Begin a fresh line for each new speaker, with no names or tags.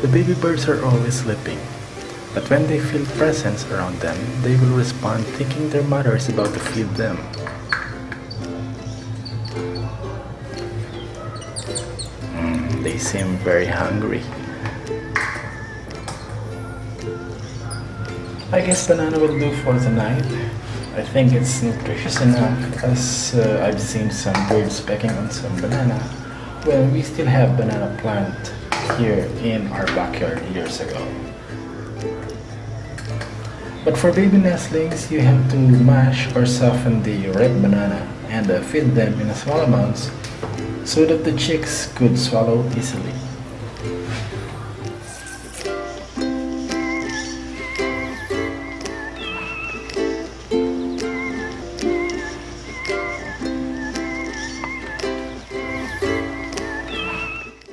The baby birds are always sleeping, but when they feel presence around them, they will respond thinking their mother is about to feed them. They seem very hungry. I guess banana will do for tonight. I think it's nutritious enough as I've seen some birds pecking on some banana. Well, we still have banana plant here in our backyard years ago. But for baby nestlings, you have to mash or soften the red banana and feed them in small amounts so that the chicks could swallow easily.